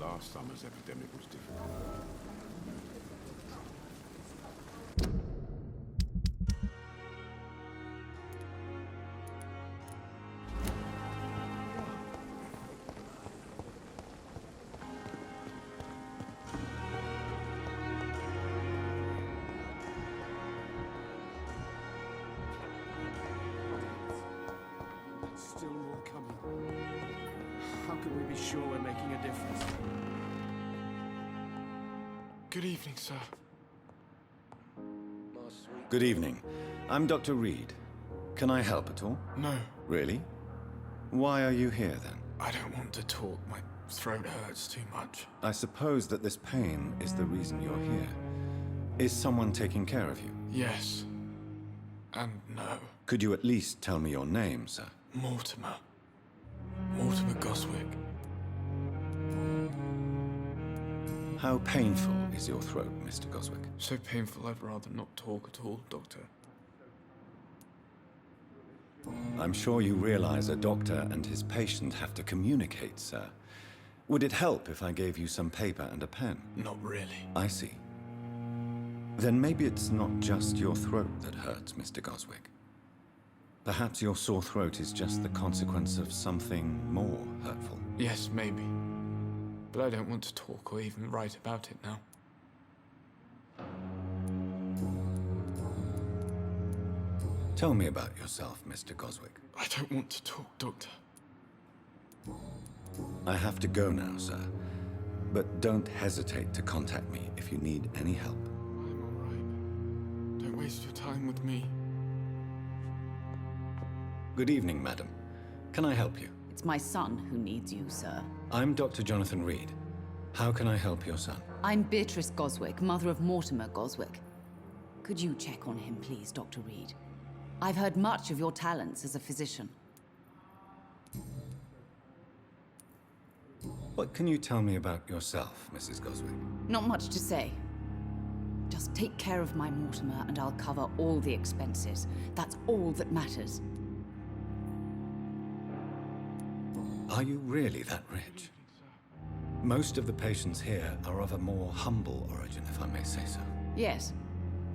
last summer's epidemic was difficult. Still more coming. How can we be sure we're making a difference? Good evening, sir. Good evening. I'm Dr. Reed. Can I help at all? No, Really? Why are you here then? I don't want to talk. My throat hurts too much. I suppose that this pain is the reason you're here. Is someone taking care of you? Yes. And no. Could you at least tell me your name, sir? Mortimer. Mortimer Goswick. How painful is your throat, Mr. Goswick? So painful I'd rather not talk at all, Doctor. I'm sure you realize a doctor and his patient have to communicate, sir. Would it help if I gave you some paper and a pen? Not really. I see. Then maybe it's not just your throat that hurts, Mr. Goswick. Perhaps your sore throat is just the consequence of something more hurtful. Yes, maybe. But I don't want to talk or even write about it now. Tell me about yourself, Mr. Goswick. I don't want to talk, Doctor. I have to go now, sir. But don't hesitate to contact me if you need any help. I'm all right. Don't waste your time with me. Good evening, madam. Can I help you? It's my son who needs you, sir. I'm Dr. Jonathan Reed. How can I help your son? I'm Beatrice Goswick, mother of Mortimer Goswick. Could you check on him, please, Dr. Reed? I've heard much of your talents as a physician. What can you tell me about yourself, Mrs. Goswick? Not much to say. Just take care of my Mortimer and I'll cover all the expenses. That's all that matters. Are you really that rich? Most of the patients here are of a more humble origin, if I may say so. Yes,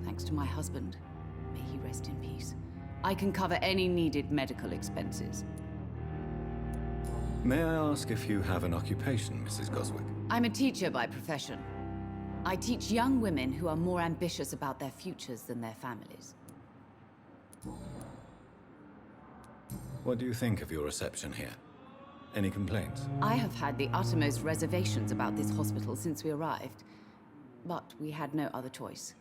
thanks to my husband. May he rest in peace. I can cover any needed medical expenses. May I ask if you have an occupation, Mrs. Goswick? I'm a teacher by profession. I teach young women who are more ambitious about their futures than their families. What do you think of your reception here? Any complaints? I have had the uttermost reservations about this hospital since we arrived. But we had no other choice,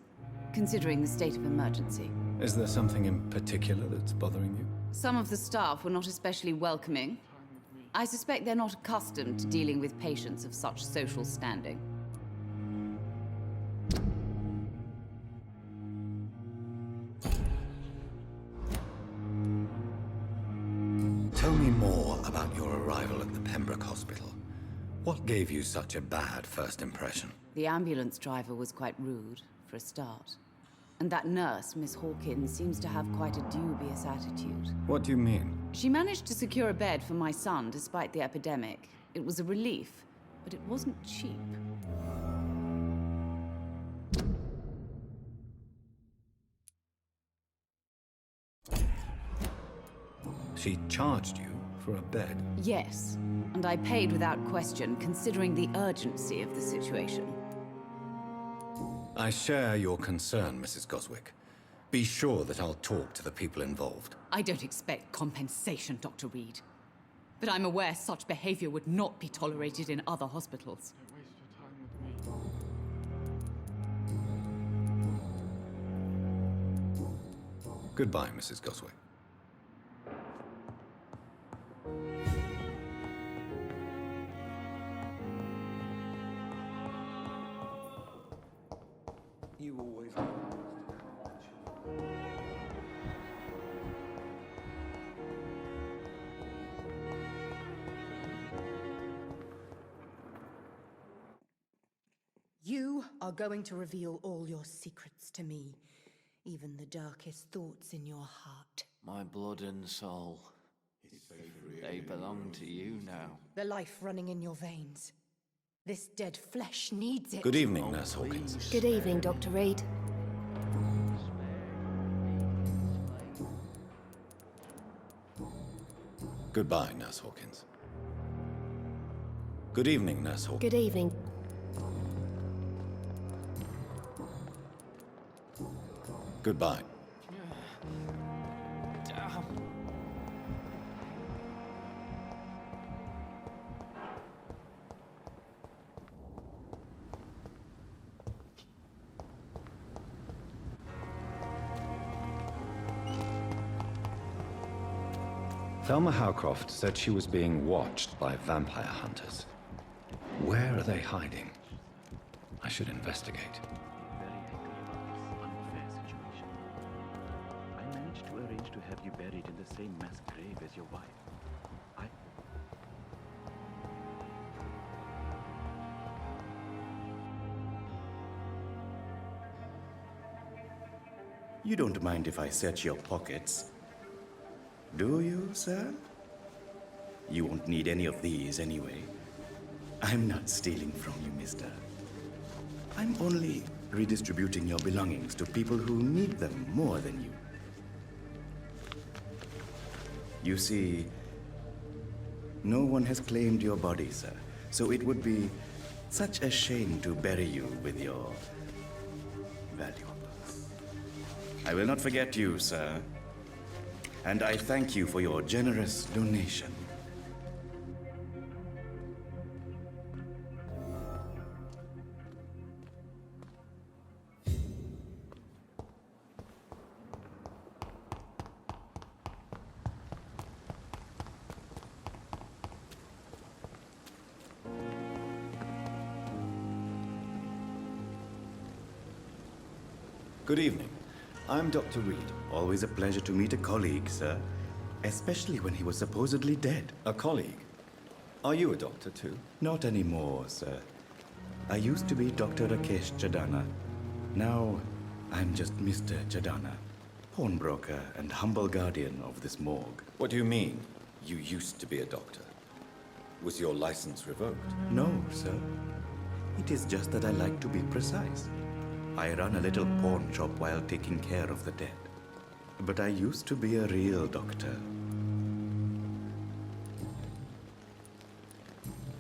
considering the state of emergency. Is there something in particular that's bothering you? Some of the staff were not especially welcoming. I suspect they're not accustomed to dealing with patients of such social standing. Tell me more about your arrival at the Pembroke Hospital. What gave you such a bad first impression? The ambulance driver was quite rude, for a start. And that nurse, Miss Hawkins, seems to have quite a dubious attitude. What do you mean? She managed to secure a bed for my son despite the epidemic. It was a relief, but it wasn't cheap. She charged you for a bed? Yes, and I paid without question, considering the urgency of the situation. I share your concern, Mrs. Goswick. Be sure that I'll talk to the people involved. I don't expect compensation, Dr. Reed. But I'm aware such behavior would not be tolerated in other hospitals. Don't waste your time with me. Goodbye, Mrs. Goswick. You always. You are going to reveal all your secrets to me, even the darkest thoughts in your heart. My blood and soul. They belong to you now. The life running in your veins. This dead flesh needs it. Good evening, Nurse Hawkins. Good evening, Dr. Reed. Goodbye, Nurse Hawkins. Good evening, Nurse Hawkins. Good evening. Goodbye. Thelma Howcroft said she was being watched by vampire hunters. Where are they hiding? I should investigate. Very angry about this unfair situation. I managed to arrange to have you buried in the same mass grave as your wife. You don't mind if I search your pockets, do you, sir? You won't need any of these anyway. I'm not stealing from you, mister. I'm only redistributing your belongings to people who need them more than you. You see, no one has claimed your body, sir, so it would be such a shame to bury you with your valuables. I will not forget you, sir. And I thank you for your generous donation. Good evening. I'm Dr. Reed. Always a pleasure to meet a colleague, sir. Especially when he was supposedly dead. A colleague. Are you a doctor too? Not anymore, sir. I used to be Dr. Rakesh Chadana. Now, I'm just Mr. Chadana, pawnbroker and humble guardian of this morgue. What do you mean, you used to be a doctor? Was your license revoked? No, sir. It is just that I like to be precise. I run a little pawn shop while taking care of the dead. But I used to be a real doctor.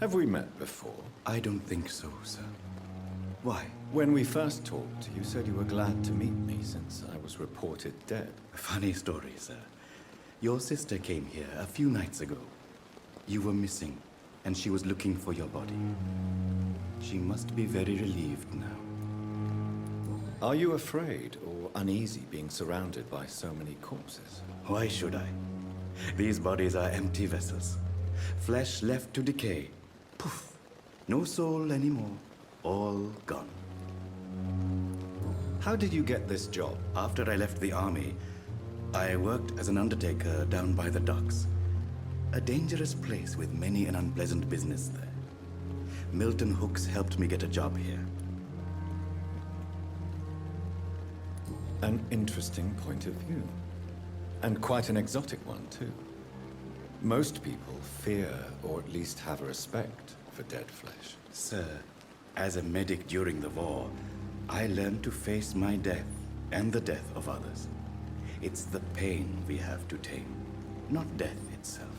Have we met before? I don't think so, sir. Why? When we first talked, you said you were glad to meet me since I was reported dead. Funny story, sir. Your sister came here a few nights ago. You were missing, and she was looking for your body. She must be very relieved now. Are you afraid or uneasy being surrounded by so many corpses? Why should I? These bodies are empty vessels. Flesh left to decay. Poof. No soul anymore. All gone. How did you get this job? After I left the army, I worked as an undertaker down by the docks. A dangerous place with many an unpleasant business there. Milton Hooks helped me get a job here. An interesting point of view. And quite an exotic one, too. Most people fear, or at least have a respect, for dead flesh. Sir, as a medic during the war, I learned to face my death and the death of others. It's the pain we have to tame, not death itself.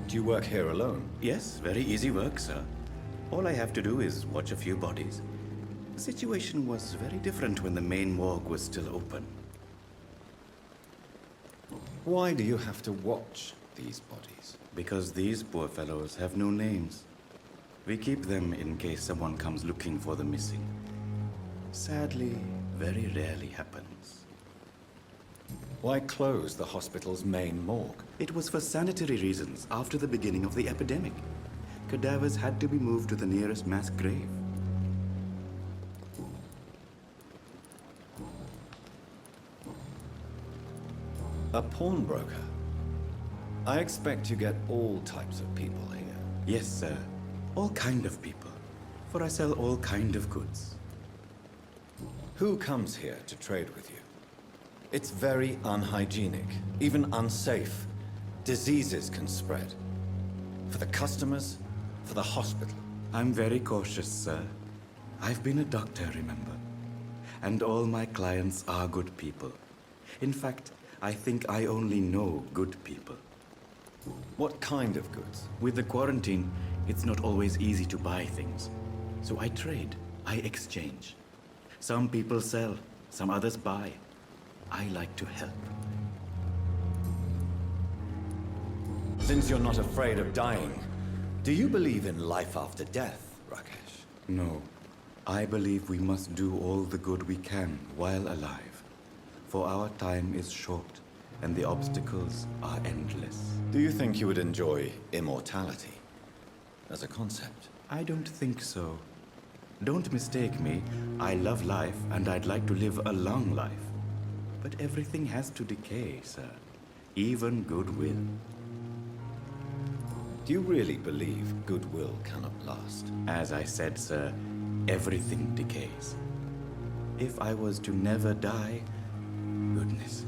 Do you work here alone? Yes, very easy work, sir. All I have to do is watch a few bodies. The situation was very different when the main morgue was still open. Why do you have to watch these bodies? Because these poor fellows have no names. We keep them in case someone comes looking for the missing. Sadly, very rarely happens. Why close the hospital's main morgue? It was for sanitary reasons after the beginning of the epidemic. Cadavers had to be moved to the nearest mass grave. A pawnbroker? I expect you get all types of people here. Yes, sir. All kind of people. for I sell all kind of goods. Who comes here to trade with you? It's very unhygienic, even unsafe. Diseases can spread. For the customers, for the hospital. I'm very cautious, sir. I've been a doctor, remember? And all my clients are good people. In fact, I think I only know good people. What kind of goods? With the quarantine, it's not always easy to buy things. So I trade, I exchange. Some people sell, some others buy. I like to help. Since you're not afraid of dying, do you believe in life after death, Rakesh? No. I believe we must do all the good we can while alive. For our time is short, and the obstacles are endless. Do you think you would enjoy immortality as a concept? I don't think so. Don't mistake me. I love life, and I'd like to live a long life. But everything has to decay, sir. Even goodwill. Do you really believe goodwill cannot last? As I said, sir, everything decays. If I was to never die, goodness,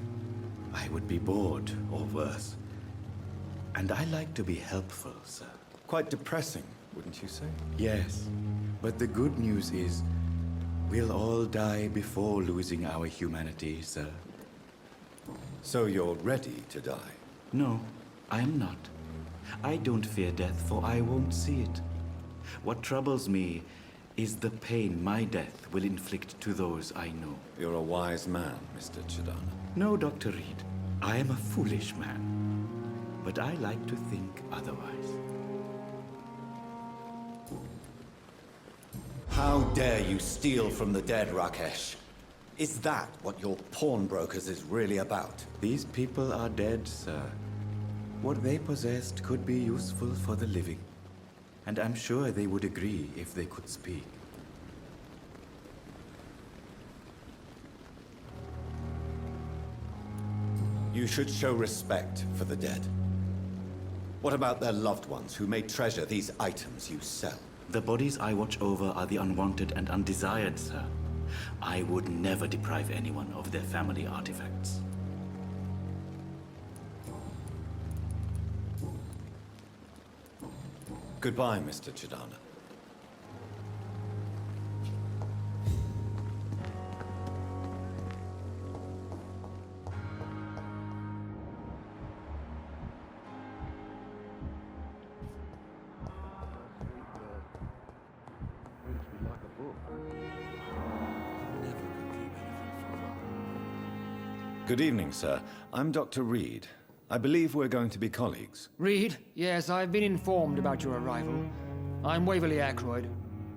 I would be bored or worse. And I like to be helpful, sir. Quite depressing, wouldn't you say? Yes, but the good news is, we'll all die before losing our humanity, sir. So you're ready to die? No, I'm not. I don't fear death, for I won't see it. What troubles me is the pain my death will inflict to those I know. You're a wise man, Mr. Chidana. No, Dr. Reed. I am a foolish man. But I like to think otherwise. How dare you steal from the dead, Rakesh? Is that what your pawnbrokers is really about? These people are dead, sir. What they possessed could be useful for the living. And I'm sure they would agree if they could speak. You should show respect for the dead. What about their loved ones who may treasure these items you sell? The bodies I watch over are the unwanted and undesired, sir. I would never deprive anyone of their family artifacts. Goodbye, Mr. Chidana. Good evening, sir. I'm Dr. Reed. I believe we're going to be colleagues. Reed? Yes, I've been informed about your arrival. I'm Waverly Ackroyd.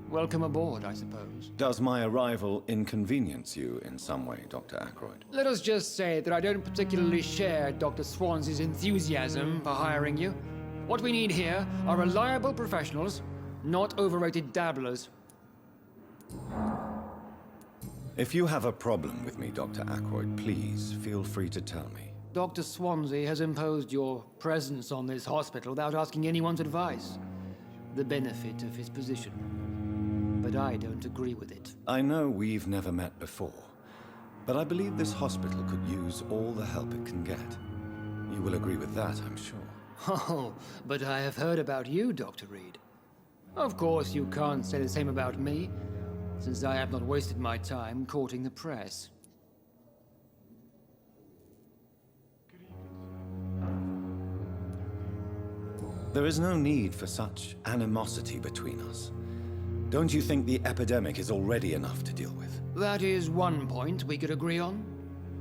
Welcome aboard, I suppose. Does my arrival inconvenience you in some way, Dr. Ackroyd? Let us just say that I don't particularly share Dr. Swansey's enthusiasm for hiring you. What we need here are reliable professionals, not overrated dabblers. If you have a problem with me, Dr. Ackroyd, please feel free to tell me. Dr. Swansey has imposed your presence on this hospital without asking anyone's advice. The benefit of his position. But I don't agree with it. I know we've never met before, but I believe this hospital could use all the help it can get. You will agree with that, I'm sure. Oh, but I have heard about you, Dr. Reed. Of course, you can't say the same about me, since I have not wasted my time courting the press. There is no need for such animosity between us. Don't you think the epidemic is already enough to deal with? That is one point we could agree on.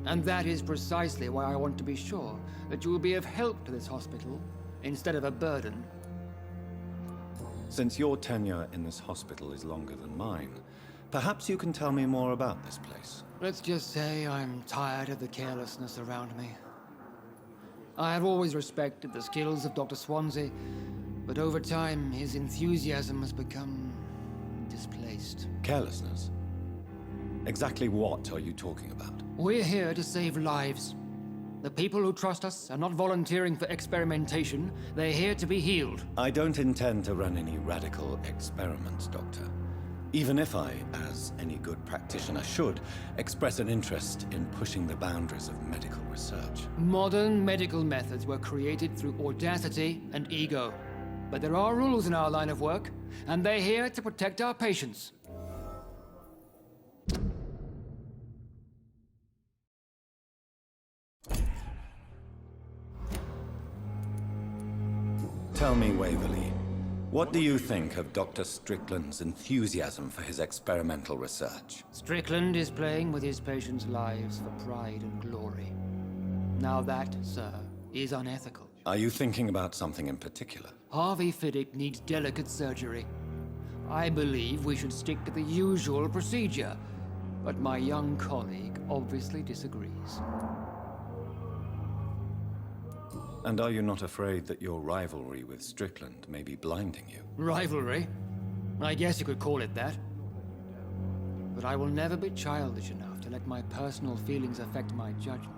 And that is precisely why I want to be sure that you will be of help to this hospital, instead of a burden. Since your tenure in this hospital is longer than mine, perhaps you can tell me more about this place. Let's just say I'm tired of the carelessness around me. I have always respected the skills of Dr. Swansey, but over time his enthusiasm has become displaced. Carelessness? Exactly what are you talking about? We're here to save lives. The people who trust us are not volunteering for experimentation. They're here to be healed. I don't intend to run any radical experiments, Doctor. Even if I, as any good practitioner should, express an interest in pushing the boundaries of medical research. Modern medical methods were created through audacity and ego. But there are rules in our line of work, and they're here to protect our patients. Tell me, Waverly, what do you think of Dr. Strickland's enthusiasm for his experimental research? Strickland is playing with his patients' lives for pride and glory. Now that, sir, is unethical. Are you thinking about something in particular? Harvey Fiddick needs delicate surgery. I believe we should stick to the usual procedure, but my young colleague obviously disagrees. And are you not afraid that your rivalry with Strickland may be blinding you? Rivalry? I guess you could call it that. But I will never be childish enough to let my personal feelings affect my judgment.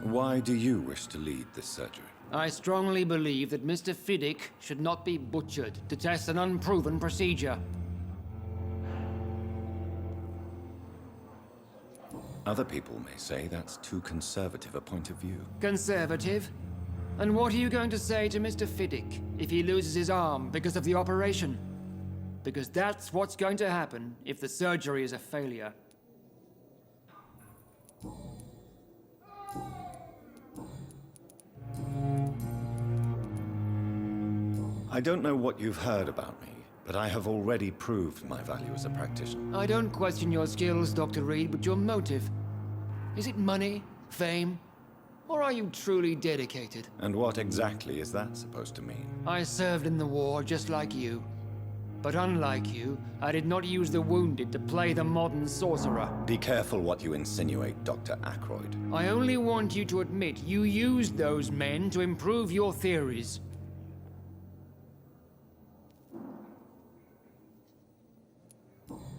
Why do you wish to lead this surgery? I strongly believe that Mr. Fiddick should not be butchered to test an unproven procedure. Other people may say that's too conservative a point of view. Conservative? And what are you going to say to Mr. Fiddick if he loses his arm because of the operation? Because that's what's going to happen if the surgery is a failure. I don't know what you've heard about me, but I have already proved my value as a practitioner. I don't question your skills, Dr. Reed, but your motive. Is it money, fame, or are you truly dedicated? And what exactly is that supposed to mean? I served in the war just like you. But unlike you, I did not use the wounded to play the modern sorcerer. Be careful what you insinuate, Dr. Ackroyd. I only want you to admit you used those men to improve your theories.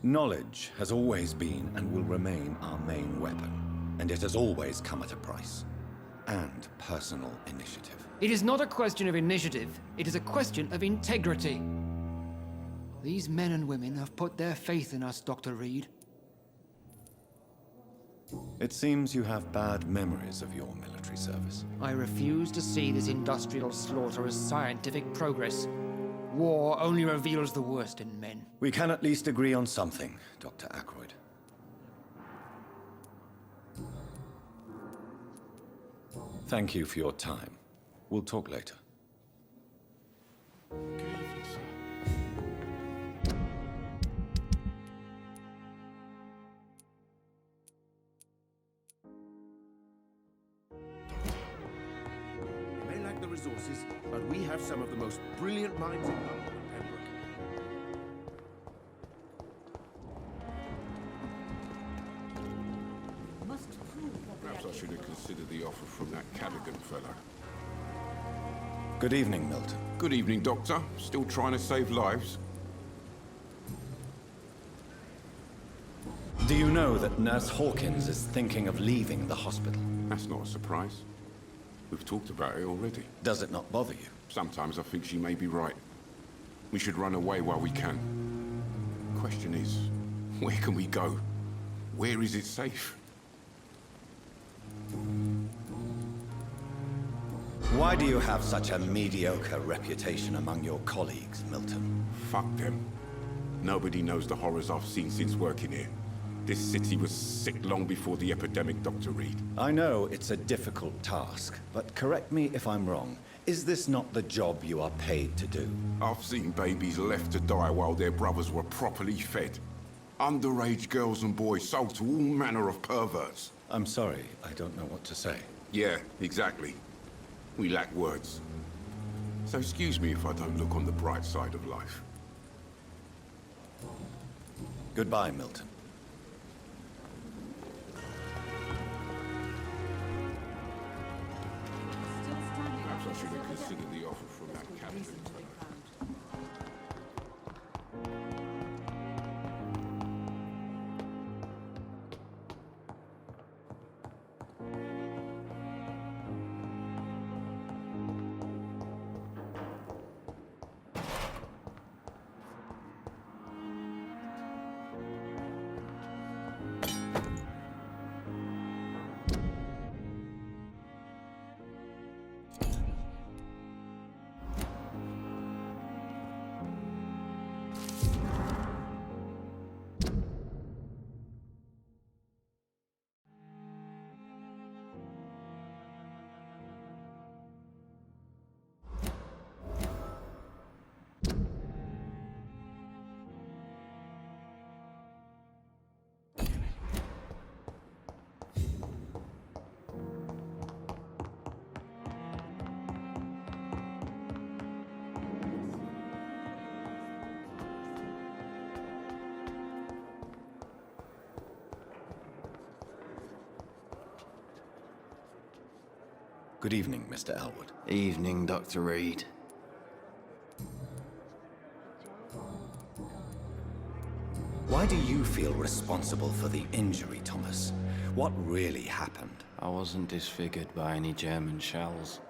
Knowledge has always been and will remain our main weapon, and it has always come at a price. And personal initiative. It is not a question of initiative, it is a question of integrity. These men and women have put their faith in us, Dr. Reed. It seems you have bad memories of your military service. I refuse to see this industrial slaughter as scientific progress. War only reveals the worst in men. We can at least agree on something, Dr. Ackroyd. Thank you for your time. We'll talk later. Good evening, sir. You may lack the resources, but we have some of the most brilliant minds in London and Pembroke. Perhaps I should have considered the offer from that Cadigan fellow. Good evening, Milton. Good evening, Doctor. Still trying to save lives? Do you know that Nurse Hawkins is thinking of leaving the hospital? That's not a surprise. We've talked about it already. Does it not bother you? Sometimes I think she may be right. We should run away while we can. Question is, where can we go? Where is it safe? Why do you have such a mediocre reputation among your colleagues, Milton? Fuck them. Nobody knows the horrors I've seen since working here. This city was sick long before the epidemic, Dr. Reed. I know it's a difficult task, but correct me if I'm wrong. Is this not the job you are paid to do? I've seen babies left to die while their brothers were properly fed. Underage girls and boys sold to all manner of perverts. I'm sorry, I don't know what to say. Yeah, exactly. We lack words. So excuse me if I don't look on the bright side of life. Goodbye, Milton. Perhaps I should have considered the offer from that captain. Good evening, Mr. Elwood. Evening, Dr. Reed. Why do you feel responsible for the injury, Thomas? What really happened? I wasn't disfigured by any German shells.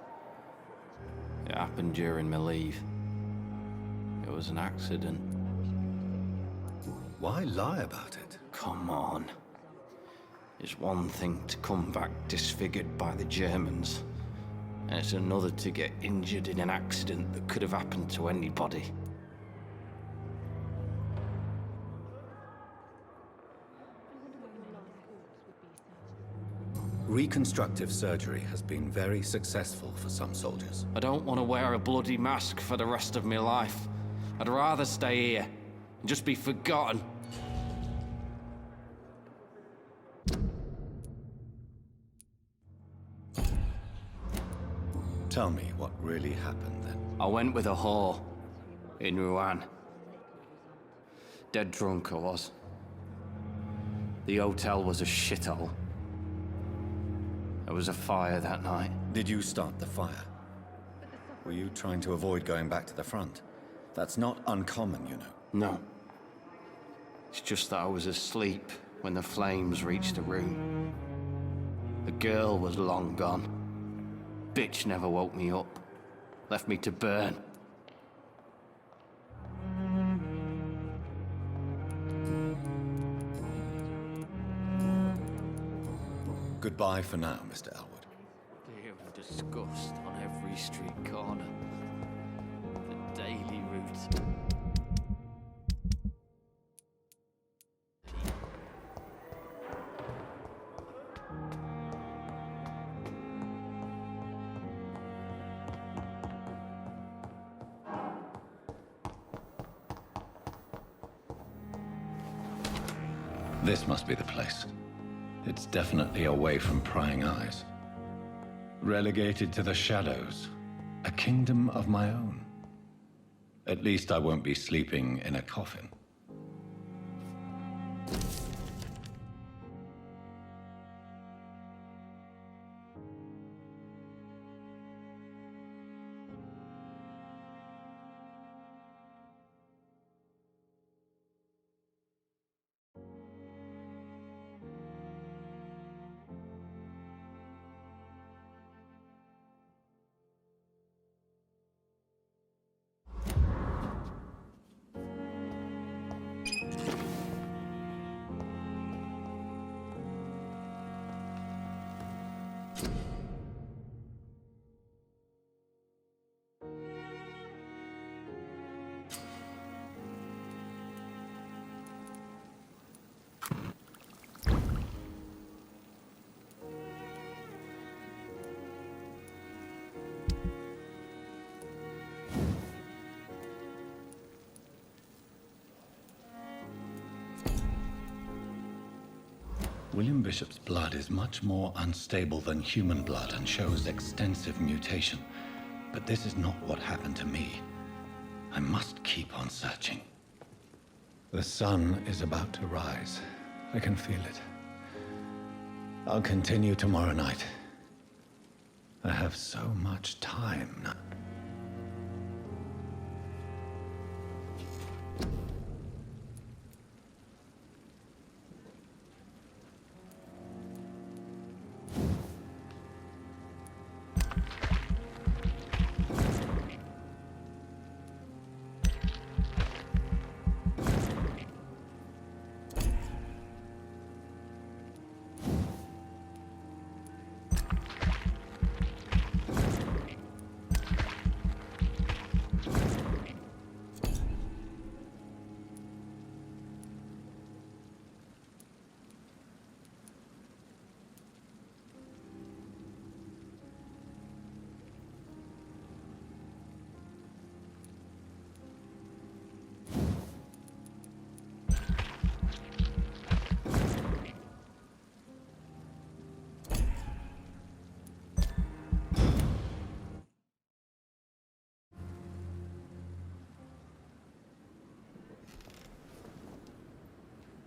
It happened during my leave. It was an accident. Why lie about it? Come on. It's one thing to come back disfigured by the Germans, and it's another to get injured in an accident that could have happened to anybody. Reconstructive surgery has been very successful for some soldiers. I don't want to wear a bloody mask for the rest of my life. I'd rather stay here and just be forgotten. Tell me what really happened then. I went with a whore in Rouen. Dead drunk I was. The hotel was a shithole. There was a fire that night. Did you start the fire? Were you trying to avoid going back to the front? That's not uncommon, you know. No. It's just that I was asleep when the flames reached the room. The girl was long gone. Bitch never woke me up. Left me to burn. Goodbye for now, Mr. Elwood. Fear and disgust on every street corner. The daily route. This must be the place. It's definitely away from prying eyes. Relegated to the shadows. A kingdom of my own. At least I won't be sleeping in a coffin. William Bishop's blood is much more unstable than human blood and shows extensive mutation. But this is not what happened to me. I must keep on searching. The sun is about to rise. I can feel it. I'll continue tomorrow night. I have so much time now.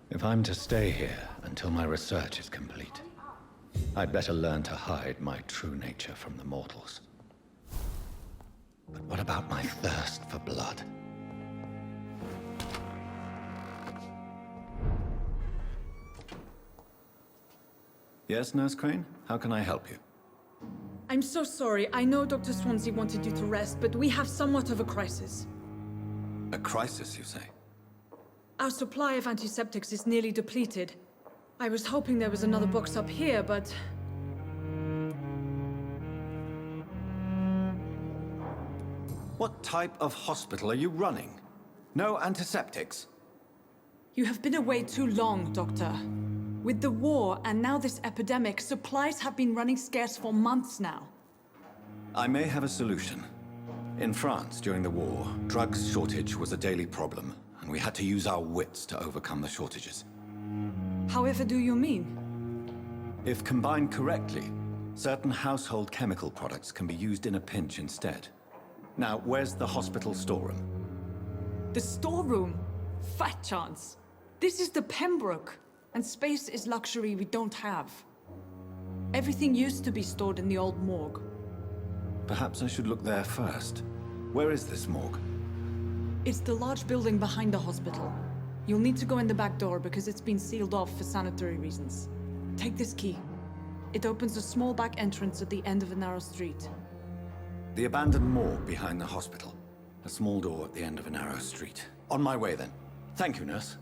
If I'm to stay here until my research is complete, I'd better learn to hide my true nature from the mortals. But what about my thirst for blood? Yes, Nurse Crane? How can I help you? I'm so sorry. I know Dr. Swansea wanted you to rest, but we have somewhat of a crisis. A crisis, you say? Our supply of antiseptics is nearly depleted. I was hoping there was another box up here, but... What type of hospital are you running? No antiseptics? You have been away too long, Doctor. With the war and now this epidemic, supplies have been running scarce for months now. I may have a solution. In France, during the war, drugs shortage was a daily problem, and we had to use our wits to overcome the shortages. However do you mean? If combined correctly, certain household chemical products can be used in a pinch instead. Now, where's the hospital storeroom? The storeroom? Fat chance. This is the Pembroke, and space is luxury we don't have. Everything used to be stored in the old morgue. Perhaps I should look there first. Where is this morgue? It's the large building behind the hospital. You'll need to go in the back door because it's been sealed off for sanitary reasons. Take this key. It opens a small back entrance at the end of a narrow street. The abandoned morgue behind the hospital. A small door at the end of a narrow street. On my way, then. Thank you, nurse.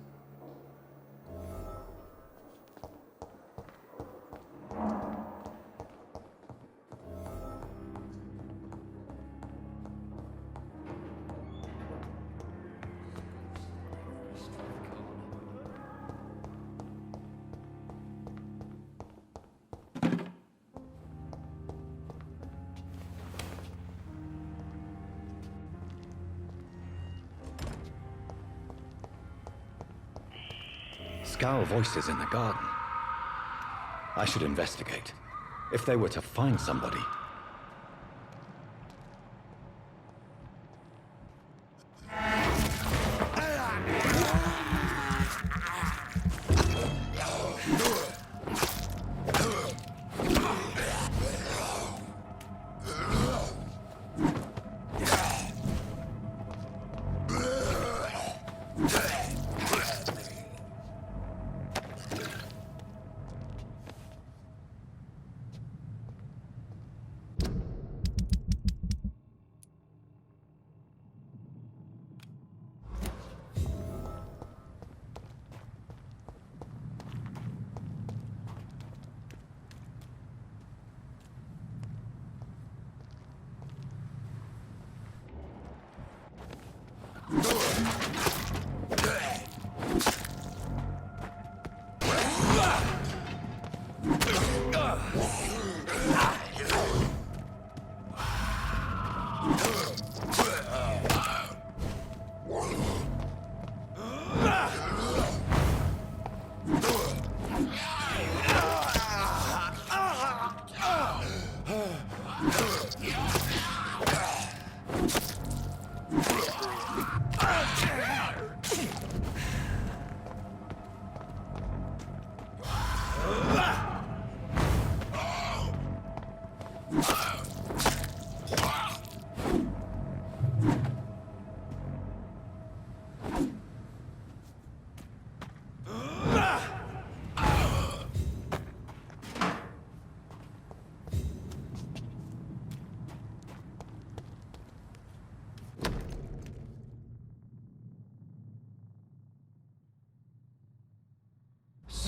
Scour voices in the garden. I should investigate. If they were to find somebody.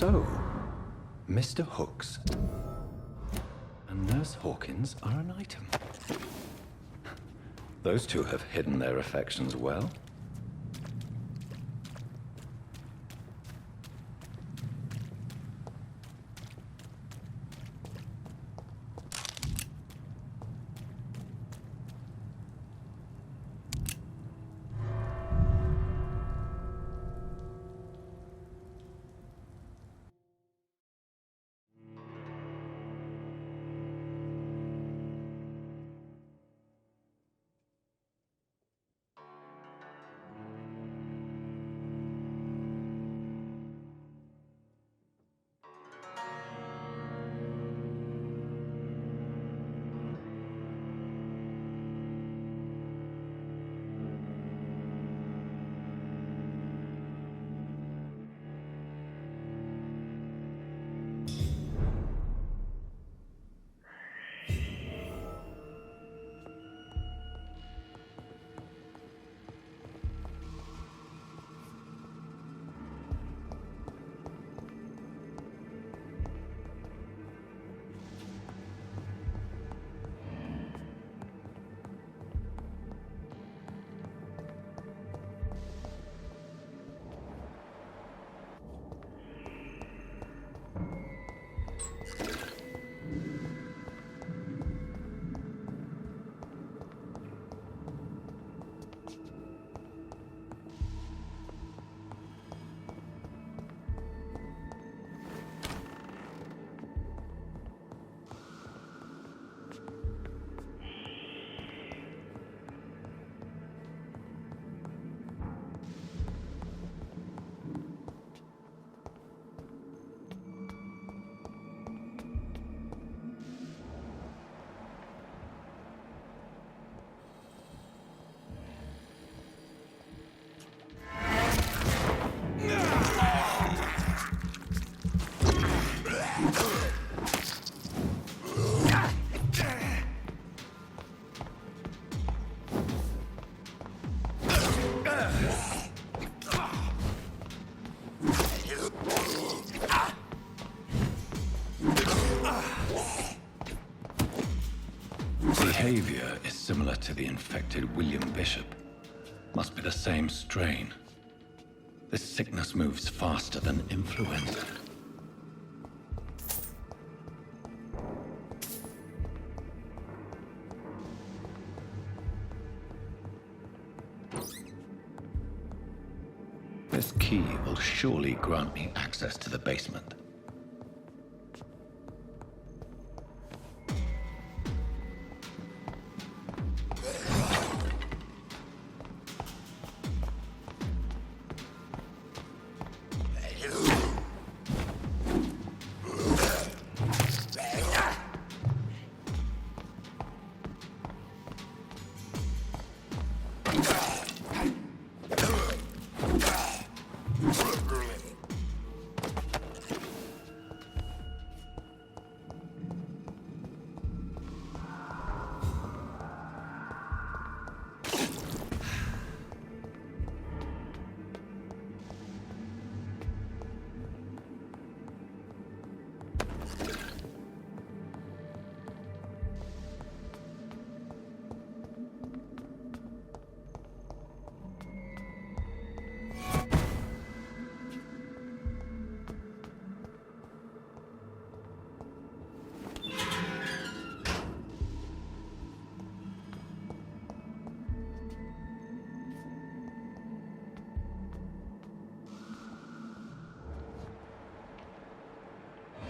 So, Mr. Hooks and Nurse Hawkins are an item. Those two have hidden their affections well. to the infected William Bishop. Must be the same strain. This sickness moves faster than influenza. This key will surely grant me access to the basement.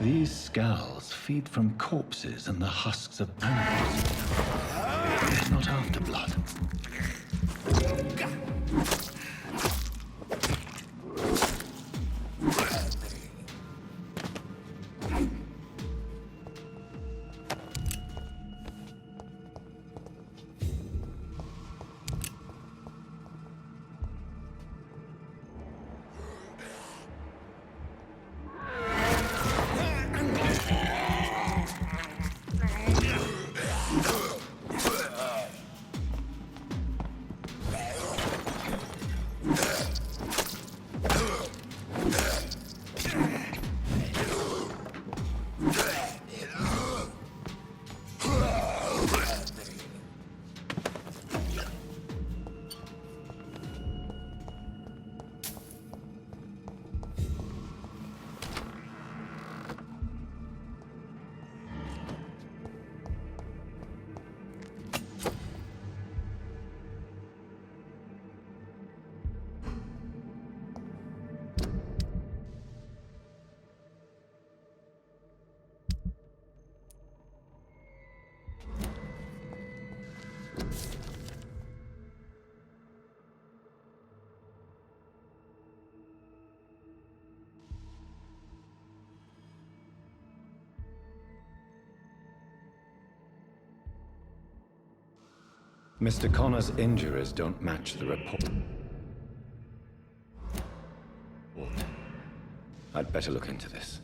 These scowls feed from corpses and the husks of animals. They're not after blood. Mr. Connor's injuries don't match the report. I'd better look into this.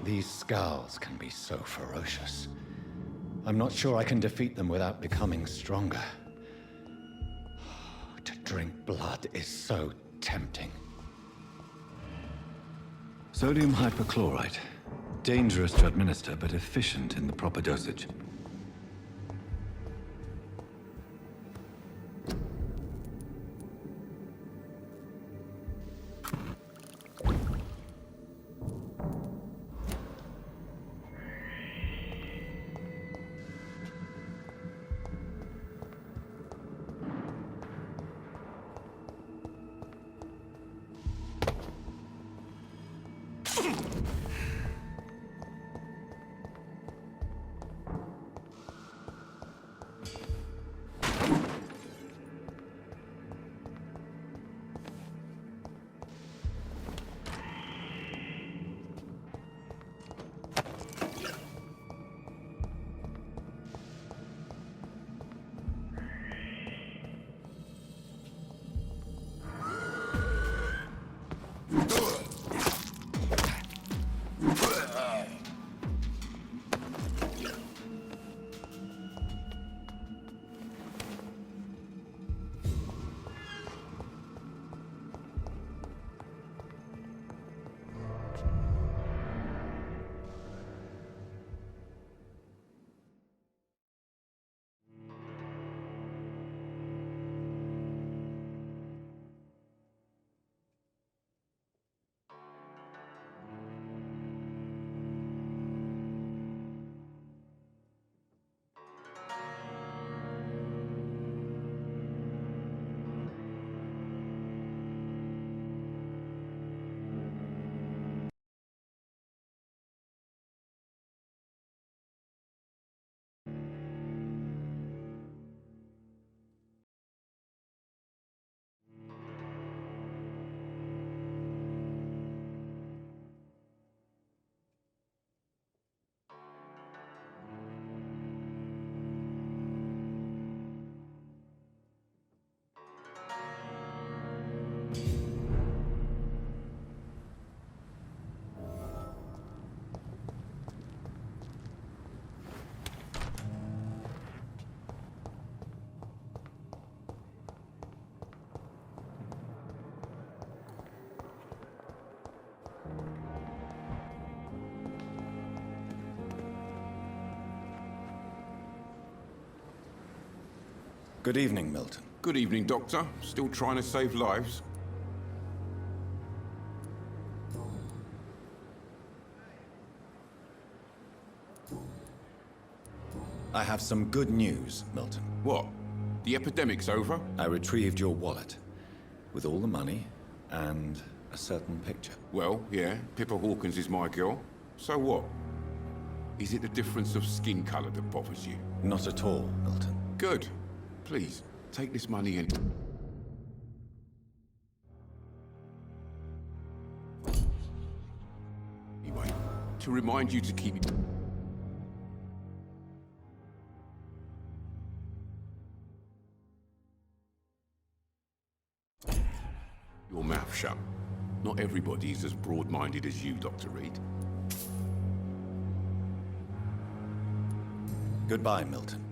These scowls can be so ferocious. I'm not sure I can defeat them without becoming stronger. To drink blood is so tempting. Sodium hypochlorite. Dangerous to administer, but efficient in the proper dosage. Good evening, Milton. Good evening, Doctor. Still trying to save lives? I have some good news, Milton. What? The epidemic's over? I retrieved your wallet, with all the money and a certain picture. Well, yeah, Pippa Hawkins is my girl. So what? Is it the difference of skin color that bothers you? Not at all, Milton. Good. Please, take this money and... Anyway, to remind you to keep it... Your mouth shut. Not everybody's as broad-minded as you, Dr. Reed. Goodbye, Milton.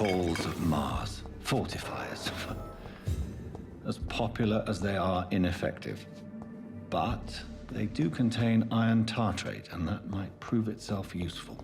balls of Mars, fortifiers. As popular as they are ineffective. But they do contain iron tartrate, and that might prove itself useful.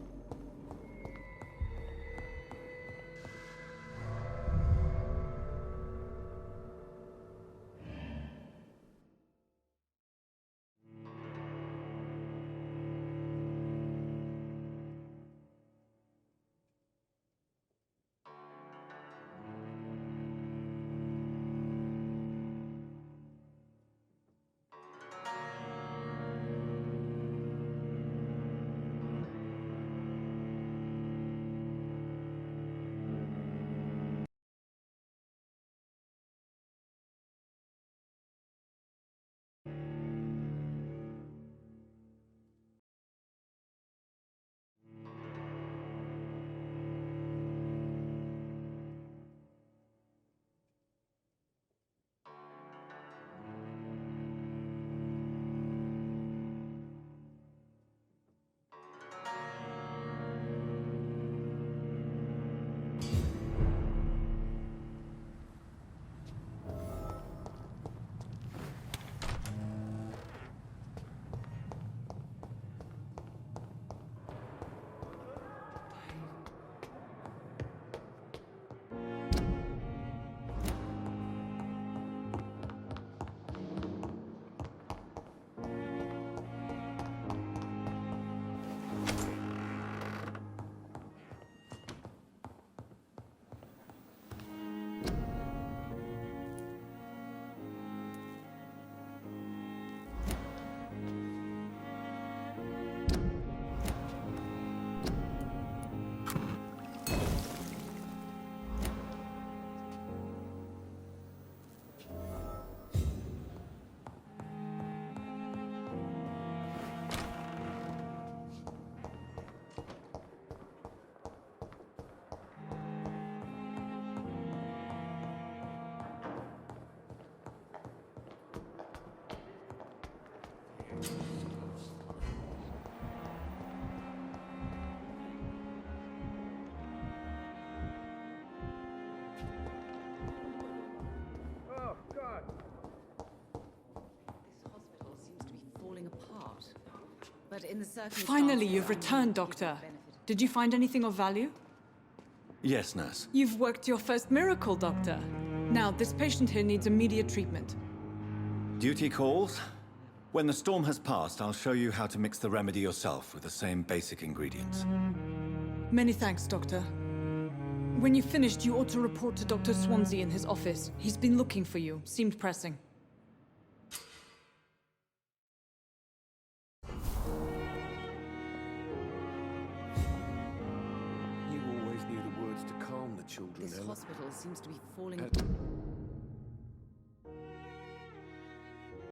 But in the circumstances... Finally, you've returned, Doctor. Did you find anything of value? Yes, nurse. You've worked your first miracle, Doctor. Now, this patient here needs immediate treatment. Duty calls. When the storm has passed, I'll show you how to mix the remedy yourself with the same basic ingredients. Many thanks, Doctor. When you've finished, you ought to report to Dr. Swansea in his office. He's been looking for you. Seemed pressing. You always knew the words to calm the children, This Ella. hospital seems to be falling...